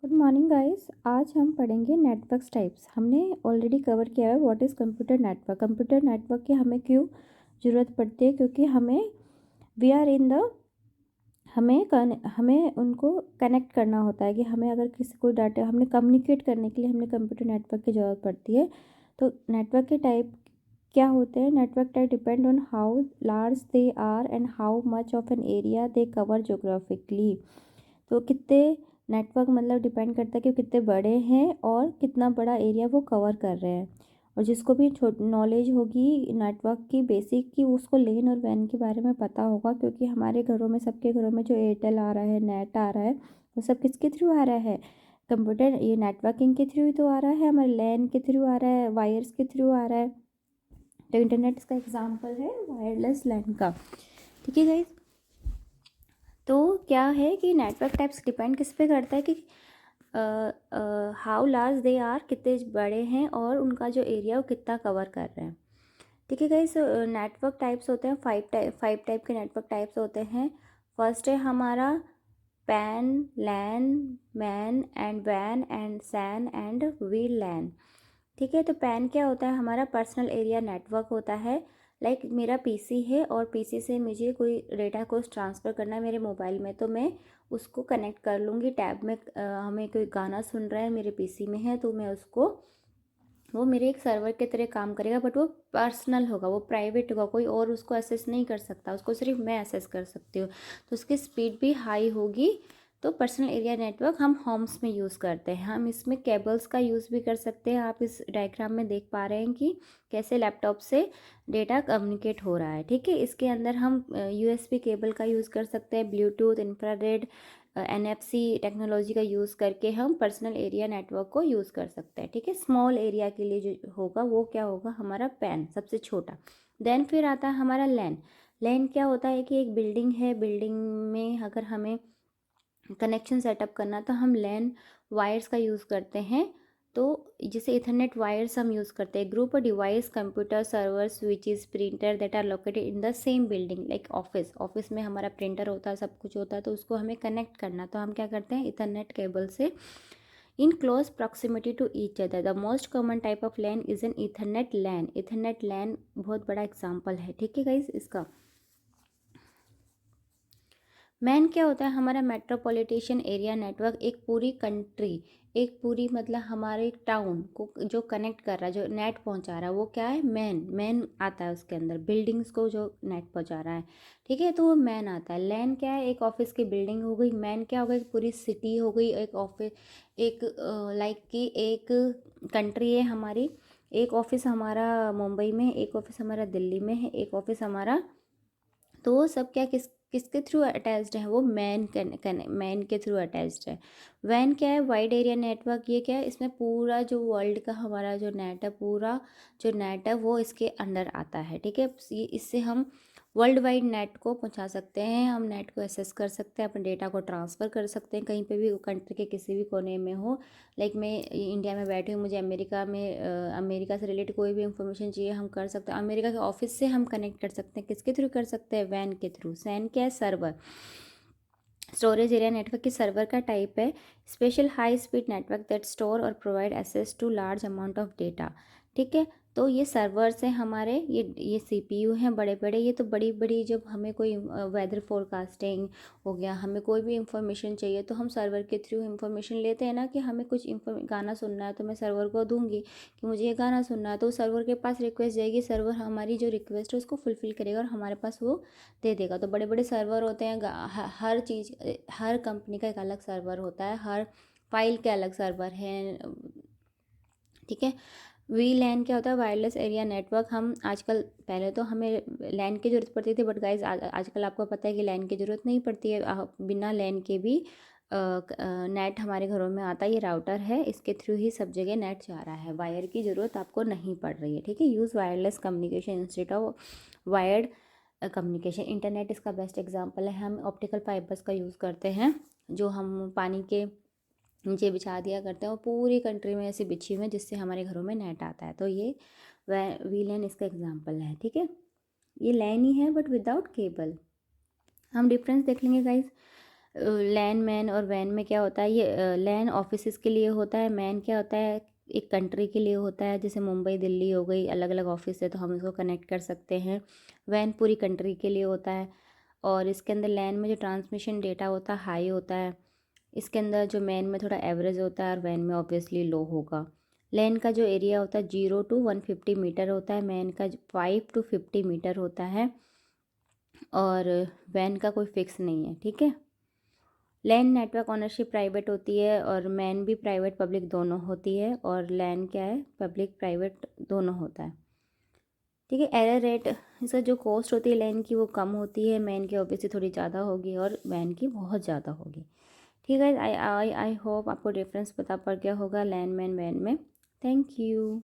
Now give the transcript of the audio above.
Good morning guys. आज हम पढ़ेंगे नेटवर्क्स टाइप्स। हमने ऑलरेडी कवर किया है what is computer network. Computer network की हमें क्यों ज़रूरत पड़ती है, क्योंकि हमें वी आर इन द हमें उनको कनेक्ट करना होता है कि हमें अगर किसी को डाटा हमने कम्युनिकेट करने के लिए हमें कंप्यूटर नेटवर्क की ज़रूरत पड़ती है। तो नेटवर्क के टाइप क्या होते हैं? Network type depend on how large they are and how much of an area they cover geographically. तो कितने नेटवर्क मतलब डिपेंड करता है कि कितने बड़े हैं और कितना बड़ा एरिया वो कवर कर रहे हैं। और जिसको भी नॉलेज होगी नेटवर्क की बेसिक की, उसको लेन और वैन के बारे में पता होगा, क्योंकि हमारे घरों में सबके घरों में जो एयरटेल आ रहा है, नेट आ रहा है, वो सब किसके थ्रू आ रहा है? कंप्यूटर ये नेटवर्किंग के थ्रू ही तो आ रहा है, हमारे लैन के थ्रू आ रहा है, वायर्स के थ्रू आ रहा है। तो इंटरनेट इसका एग्जाम्पल है वायरलेस लैन का। ठीक है गाइज। तो क्या है कि नेटवर्क टाइप्स डिपेंड किस पे करता है कि हाउ लार्ज दे आर, कितने बड़े हैं और उनका जो एरिया वो कितना कवर कर रहे हैं। ठीक है गाइस। नेटवर्क टाइप्स होते हैं फाइव टाइप के नेटवर्क टाइप्स होते हैं। फर्स्ट है हमारा पैन, लैन, मैन एंड वैन and SAN and V LAN. ठीक है। तो पैन क्या होता है? हमारा पर्सनल एरिया नेटवर्क होता है। लाइक मेरा पीसी है और पीसी से मुझे कोई डेटा को ट्रांसफ़र करना है मेरे मोबाइल में, तो मैं उसको कनेक्ट कर लूँगी टैब में। हमें कोई गाना सुन रहा है, मेरे पीसी में है, तो मैं उसको वो मेरे एक सर्वर के तरह काम करेगा, बट वो पर्सनल होगा, वो प्राइवेट होगा, कोई और उसको एक्सेस नहीं कर सकता, उसको सिर्फ मैं एक्सेस कर सकती हूँ। तो उसकी स्पीड भी हाई होगी। तो पर्सनल एरिया नेटवर्क हम होम्स में यूज़ करते हैं। हम इसमें केबल्स का यूज़ भी कर सकते हैं। आप इस डायग्राम में देख पा रहे हैं कि कैसे लैपटॉप से डेटा कम्युनिकेट हो रहा है। ठीक है। इसके अंदर हम यूएसबी केबल का यूज़ कर सकते हैं, ब्लूटूथ, इंफ्रारेड, NFC टेक्नोलॉजी का यूज़ करके हम पर्सनल एरिया नेटवर्क को यूज़ कर सकते हैं। ठीक है। स्मॉल एरिया के लिए जो होगा वो क्या होगा? हमारा पैन, सबसे छोटा। देन फिर आता है हमारा लैन। लैन क्या होता है कि एक बिल्डिंग है, बिल्डिंग में अगर हमें कनेक्शन सेटअप करना तो हम लैन वायर्स का यूज़ करते हैं। तो जैसे इथरनेट वायर्स हम यूज़ करते हैं। Group of device, computer, server, switches, printer that are located in the same building. Like office में हमारा प्रिंटर होता है, सब कुछ होता है, तो उसको हमें कनेक्ट करना, तो हम क्या करते हैं? इथरनेट केबल से in close proximity to each other. The most common type of LAN is an Ethernet LAN. Ethernet LAN बहुत बड़ा एग्जाम्पल है। ठीक है गाइज। इसका मैन क्या होता है? हमारा मेट्रोपॉलिटेशन एरिया नेटवर्क। एक पूरी कंट्री, एक पूरी मतलब हमारे टाउन को जो कनेक्ट कर रहा है, जो नेट पहुंचा रहा है, वो क्या है? मैन। मैन आता है उसके अंदर, बिल्डिंग्स को जो नेट पहुंचा रहा है। ठीक है। तो वो मैन आता है। लैन क्या है? एक ऑफिस की बिल्डिंग हो गई। मैन क्या हो गई? एक पूरी सिटी हो गई, एक ऑफिस, एक लाइक की एक कंट्री है हमारी। एक ऑफिस हमारा मुंबई में है, एक ऑफिस हमारा दिल्ली में है, एक ऑफिस हमारा, तो वो सब क्या किसके थ्रू अटैच्ड है? वो मैन के थ्रू अटैच्ड है। वैन क्या है? Wide area network. ये क्या है? इसमें पूरा जो वर्ल्ड का हमारा जो नेट है, पूरा जो नेट है वो इसके अंडर आता है। ठीक है। ये इससे हम वर्ल्ड वाइड नेट को पहुंचा सकते हैं, हम नेट को एक्सेस कर सकते हैं, अपने डेटा को ट्रांसफ़र कर सकते हैं कहीं पे भी, कंट्री के किसी भी कोने में हो। लाइक मैं इंडिया में बैठी हूँ, मुझे अमेरिका से रिलेटेड कोई भी इंफॉर्मेशन चाहिए, हम कर सकते हैं। अमेरिका के ऑफिस से हम कनेक्ट कर सकते हैं, किसके थ्रू कर सकते हैं? वैन के थ्रू। सैन क्या है? सर्वर। स्टोरेज एरिया नेटवर्क की सर्वर का टाइप है special high speed network that store और provide access to large amount of data. ठीक है। तो ये सर्वर्स हैं हमारे, ये CPU हैं बड़े बड़े। ये तो बड़ी बड़ी, जब हमें कोई वेदर फोरकास्टिंग हो गया, हमें कोई भी इंफॉर्मेशन चाहिए, तो हम सर्वर के थ्रू इंफॉर्मेशन लेते हैं ना, कि हमें कुछ गाना सुनना है तो मैं सर्वर को दूंगी कि मुझे ये गाना सुनना है, तो सर्वर के पास रिक्वेस्ट जाएगी, सर्वर हमारी जो रिक्वेस्ट है उसको फुलफ़िल करेगा और हमारे पास वो दे देगा। तो बड़े बड़े सर्वर होते हैं। हर चीज़, हर कंपनी का एक अलग सर्वर होता है, हर फाइल के अलग सर्वर हैं। ठीक है। वी लैन क्या होता है? Wireless area network. हम आजकल, पहले तो हमें लैन की ज़रूरत पड़ती थी, बट गाइज आजकल आपको पता है कि लैन की ज़रूरत नहीं पड़ती है। बिना लैन के भी नेट हमारे घरों में आता है। ये राउटर है, इसके थ्रू ही सब जगह नेट जा रहा है, वायर की ज़रूरत आपको नहीं पड़ रही है। ठीक है। Use wireless communication instead of wired communication. Internet इसका बेस्ट एग्जांपल है। हम ऑप्टिकल फाइबर्स का यूज़ करते हैं, जो हम पानी के नीचे बिछा दिया करते हैं, और पूरी कंट्री में ऐसे बिछी हुई है, जिससे हमारे घरों में नेट आता है। तो ये वी लैन इसका एग्जांपल है। ठीक है। ये लैन ही है बट विदाउट केबल। हम डिफरेंस देख लेंगे गाइज। लैन मैन और वैन में क्या होता है, ये लैन ऑफिसेस के लिए होता है, मैन क्या होता है एक कंट्री के लिए होता है, जैसे मुंबई दिल्ली हो गई, अलग अलग ऑफिस है तो हम इसको कनेक्ट कर सकते हैं। वैन पूरी कंट्री के लिए होता है। और इसके अंदर लैन में जो ट्रांसमिशन डेटा होता है हाई होता है। इसके अंदर जो मैन में थोड़ा एवरेज होता है और वैन में ऑब्वियसली लो होगा। लैन का जो एरिया होता है 0 to 150 मीटर होता है, मैन का 5 to 50 मीटर होता है। और वैन का कोई फिक्स नहीं है, ठीक है। लैन नेटवर्क ऑनरशिप प्राइवेट होती है और मैन भी प्राइवेट पब्लिक दोनों होती है, और लैन क्या है पब्लिक प्राइवेट दोनों होता है, ठीक है। एरर रेट इसका जो कॉस्ट होती है लैन की वो कम होती है, मैन की ऑब्वियसली थोड़ी ज़्यादा होगी और वैन की बहुत ज़्यादा होगी, ठीक है। आई होप आपको डिफरेंस पता पड़ गया होगा लैन मैन वैन में। Thank you.